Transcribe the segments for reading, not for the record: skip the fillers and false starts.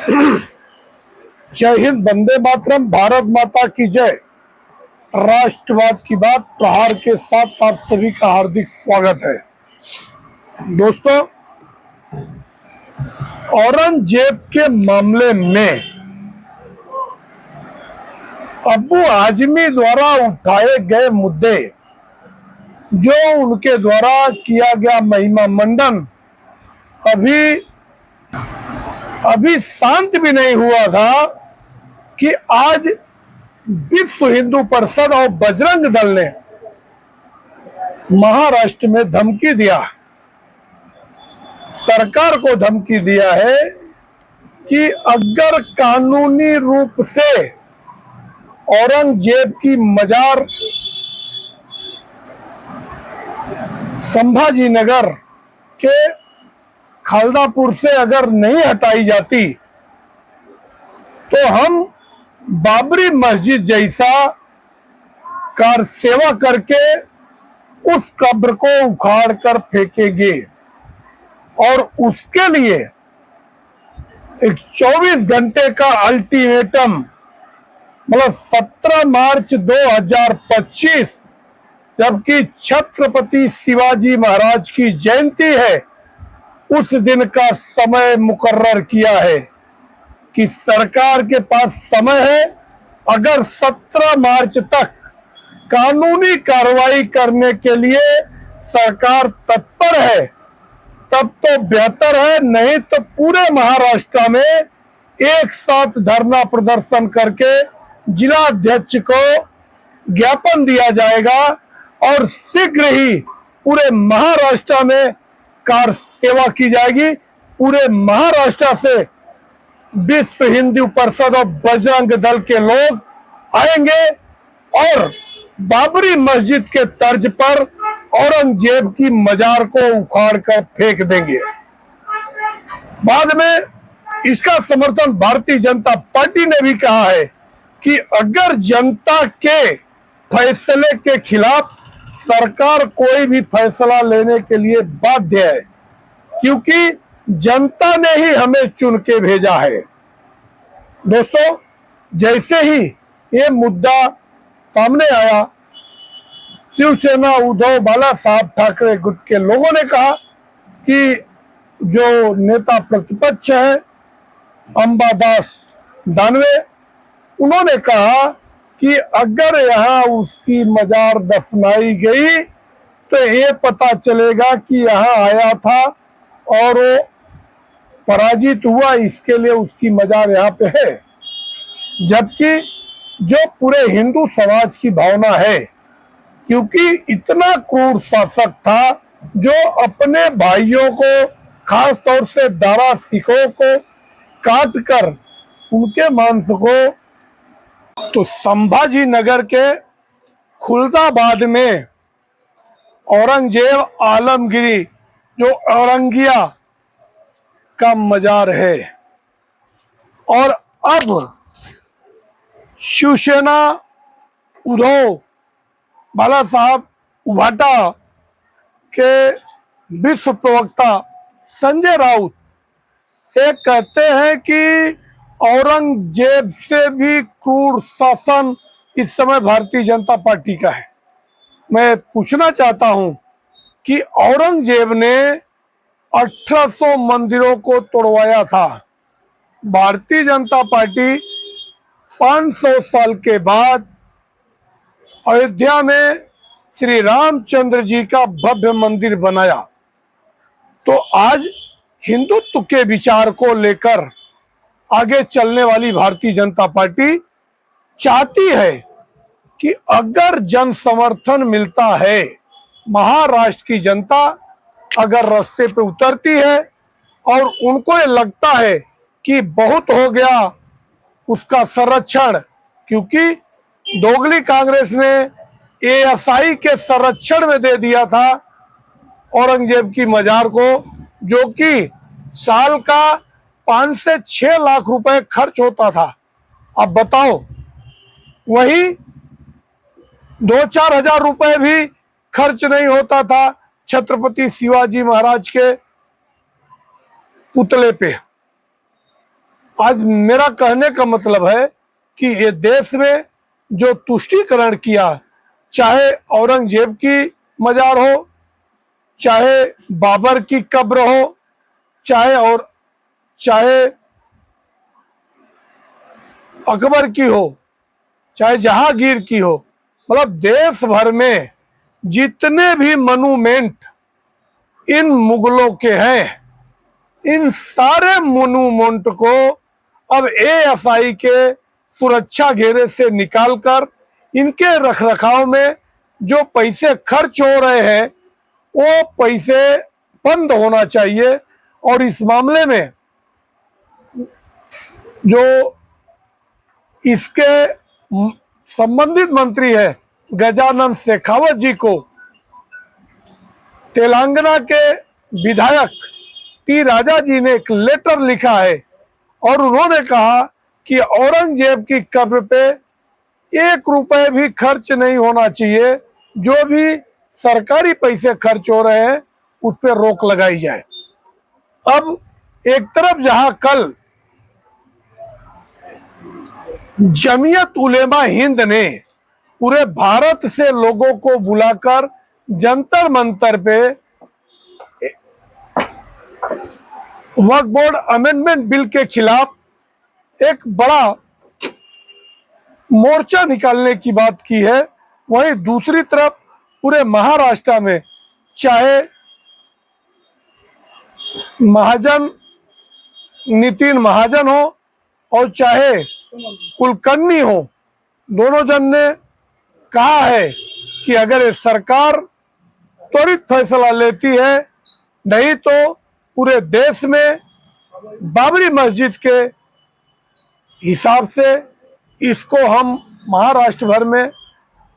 जय हिंद, वंदे मातरम, भारत माता की जय। राष्ट्रवाद की बात प्रहार के साथ आप सभी का हार्दिक स्वागत है। दोस्तों, औरंगजेब के मामले में अब्बू आजमी द्वारा उठाए गए मुद्दे, जो उनके द्वारा किया गया महिमा मंडन अभी शांत भी नहीं हुआ था कि आज विश्व हिंदू परिषद और बजरंग दल ने महाराष्ट्र में धमकी दिया, सरकार को धमकी दिया है कि अगर कानूनी रूप से औरंगजेब की मजार संभाजी नगर के खालदापुर से अगर नहीं हटाई जाती तो हम बाबरी मस्जिद जैसा कार सेवा करके उस कब्र को उखाड़ कर फेंकेंगे और उसके लिए एक 24 घंटे का अल्टीमेटम, मतलब 17 मार्च 2025, जबकि छत्रपति शिवाजी महाराज की जयंती है, उस दिन का समय मुकर्रर किया है कि सरकार के पास समय है। अगर 17 मार्च तक कानूनी कार्रवाई करने के लिए सरकार तत्पर है तब तो बेहतर है, नहीं तो पूरे महाराष्ट्र में एक साथ धरना प्रदर्शन करके जिला अध्यक्ष को ज्ञापन दिया जाएगा और शीघ्र ही पूरे महाराष्ट्र में कार सेवा की जाएगी। पूरे महाराष्ट्र से विश्व हिंदू परिषद और बजरंग दल के लोग आएंगे और बाबरी मस्जिद के तर्ज पर औरंगजेब की मजार को उखाड़ कर फेंक देंगे। बाद में इसका समर्थन भारतीय जनता पार्टी ने भी कहा है कि अगर जनता के फैसले के खिलाफ सरकार कोई भी फैसला लेने के लिए बाध्य है, क्योंकि जनता ने ही हमें चुन के भेजा है। दोस्तों, जैसे ही ये मुद्दा सामने आया, शिवसेना उद्धव बाला साहब ठाकरे गुट के लोगों ने कहा कि जो नेता प्रतिपक्ष है अंबादास दानवे, उन्होंने कहा कि अगर यहाँ उसकी मजार दफनाई गई तो ये पता चलेगा कि यहाँ आया था और वो पराजित हुआ, इसके लिए उसकी मजार यहाँ पे है। जबकि जो पूरे हिंदू समाज की भावना है, क्योंकि इतना क्रूर शासक था जो अपने भाइयों को, खास तौर से दारा सिखों को काट कर उनके मांस को, तो संभाजी नगर के खुलदाबाद में औरंगजेब आलमगिरी, जो औरंगिया का मजार है, और अब शिवसेना उद्धव बाला साहब उभाटा के विश्व प्रवक्ता संजय राउत ये कहते हैं कि औरंगजेब से भी क्रूर शासन इस समय भारतीय जनता पार्टी का है। मैं पूछना चाहता हूं कि औरंगजेब ने 1800 मंदिरों को तोड़वाया था। भारतीय जनता पार्टी 500 साल के बाद अयोध्या में श्री रामचंद्र जी का भव्य मंदिर बनाया। तो आज हिंदुत्व के विचार को लेकर आगे चलने वाली भारतीय जनता पार्टी चाहती है कि अगर जन समर्थन मिलता है, महाराष्ट्र की जनता अगर रास्ते पे उतरती है और उनको ये लगता है कि बहुत हो गया उसका संरक्षण, क्योंकि दोगली कांग्रेस ने एएसआई के संरक्षण में दे दिया था औरंगजेब की मजार को, जो कि साल का 5 से 6 लाख रुपए खर्च होता था। अब बताओ, वही 2-4 हजार रुपए भी खर्च नहीं होता था छत्रपति शिवाजी महाराज के पुतले पे। आज मेरा कहने का मतलब है कि ये देश में जो तुष्टीकरण किया, चाहे औरंगजेब की मजार हो, चाहे बाबर की कब्र हो, चाहे अकबर की हो, चाहे जहांगीर की हो, मतलब देश भर में जितने भी मॉन्यूमेंट इन मुगलों के हैं, इन सारे मॉन्यूमेंट को अब एएसआई के सुरक्षा घेरे से निकालकर इनके रखरखाव में जो पैसे खर्च हो रहे हैं वो पैसे बंद होना चाहिए। और इस मामले में जो इसके संबंधित मंत्री है गजानन शेखावत जी को तेलंगाना के विधायक टी राजा जी ने एक लेटर लिखा है और उन्होंने कहा कि औरंगजेब की कब्र पे 1 रुपए भी खर्च नहीं होना चाहिए, जो भी सरकारी पैसे खर्च हो रहे हैं उस पर रोक लगाई जाए। अब एक तरफ जहां कल जमीयत उलेमा हिंद ने पूरे भारत से लोगों को बुलाकर जंतर मंतर पे वक्फ बोर्ड अमेंडमेंट बिल के खिलाफ एक बड़ा मोर्चा निकालने की बात की है, वहीं दूसरी तरफ पूरे महाराष्ट्र में चाहे महाजन नितिन महाजन हो और चाहे कुलकर्णी हो, दोनों जन ने कहा है कि अगर ये सरकार त्वरित फैसला लेती है, नहीं तो पूरे देश में बाबरी मस्जिद के हिसाब से इसको हम महाराष्ट्र भर में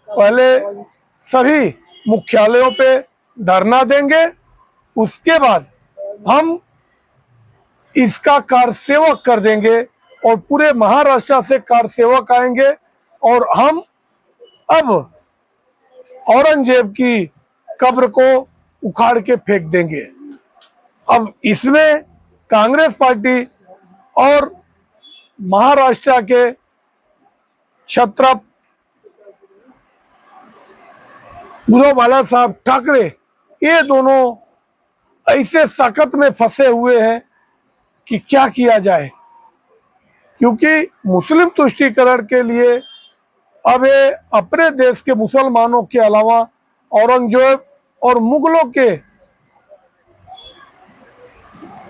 पहले सभी मुख्यालयों पे धरना देंगे, उसके बाद हम इसका कार्यसेवक कर देंगे और पूरे महाराष्ट्र से कार्यसेवक आएंगे और हम अब औरंगजेब की कब्र को उखाड़ के फेंक देंगे। अब इसमें कांग्रेस पार्टी और महाराष्ट्र के छत्रप उद्धव बाला साहब ठाकरे, ये दोनों ऐसे सकत में फंसे हुए हैं कि क्या किया जाए, क्योंकि मुस्लिम तुष्टीकरण के लिए अब ये अपने देश के मुसलमानों के अलावा औरंगजेब और मुगलों के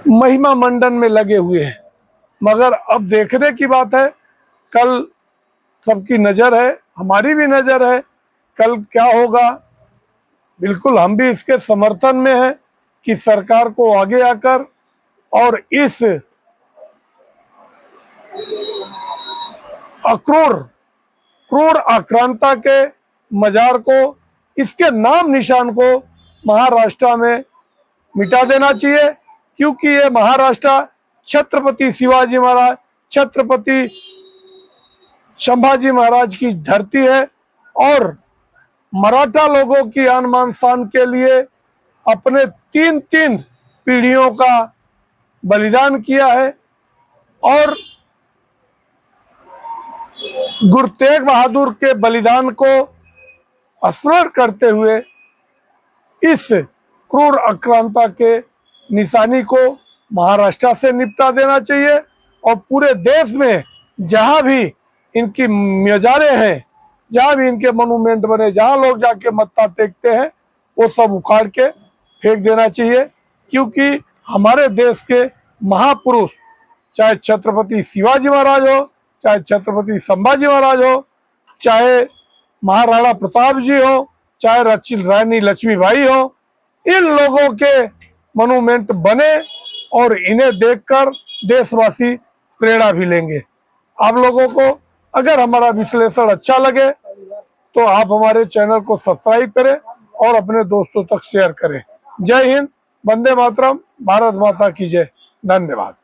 महिमा मंडन में लगे हुए हैं। मगर अब देखने की बात है, कल सबकी नजर है, हमारी भी नजर है, कल क्या होगा। बिल्कुल हम भी इसके समर्थन में हैं कि सरकार को आगे आकर और इस क्रूर आक्रांता के मजार को, इसके नाम निशान को महाराष्ट्र में मिटा देना चाहिए, क्योंकि ये महाराष्ट्र छत्रपति शिवाजी महाराज, छत्रपति संभाजी महाराज की धरती है और मराठा लोगों की आन मान शान के लिए अपने 3 पीढ़ियों का बलिदान किया है। और गुरु तेग बहादुर के बलिदान को स्मरण करते हुए इस क्रूर आक्रांता के निशानी को महाराष्ट्र से निपटा देना चाहिए और पूरे देश में जहां भी इनकी मजारें हैं, जहां भी इनके मॉन्यूमेंट बने, जहां लोग जाके मत्था टेकते हैं, वो सब उखाड़ के फेंक देना चाहिए। क्योंकि हमारे देश के महापुरुष, चाहे छत्रपति शिवाजी महाराज हो, चाहे छत्रपति संभाजी महाराज हो, चाहे महाराणा प्रताप जी हो, चाहे रानी लक्ष्मीबाई हो, इन लोगों के मॉन्यूमेंट बने और इन्हें देखकर देशवासी प्रेरणा भी लेंगे। आप लोगों को अगर हमारा विश्लेषण अच्छा लगे तो आप हमारे चैनल को सब्सक्राइब करें और अपने दोस्तों तक शेयर करें। जय हिंद, वंदे मातरम, भारत माता की जय। धन्यवाद।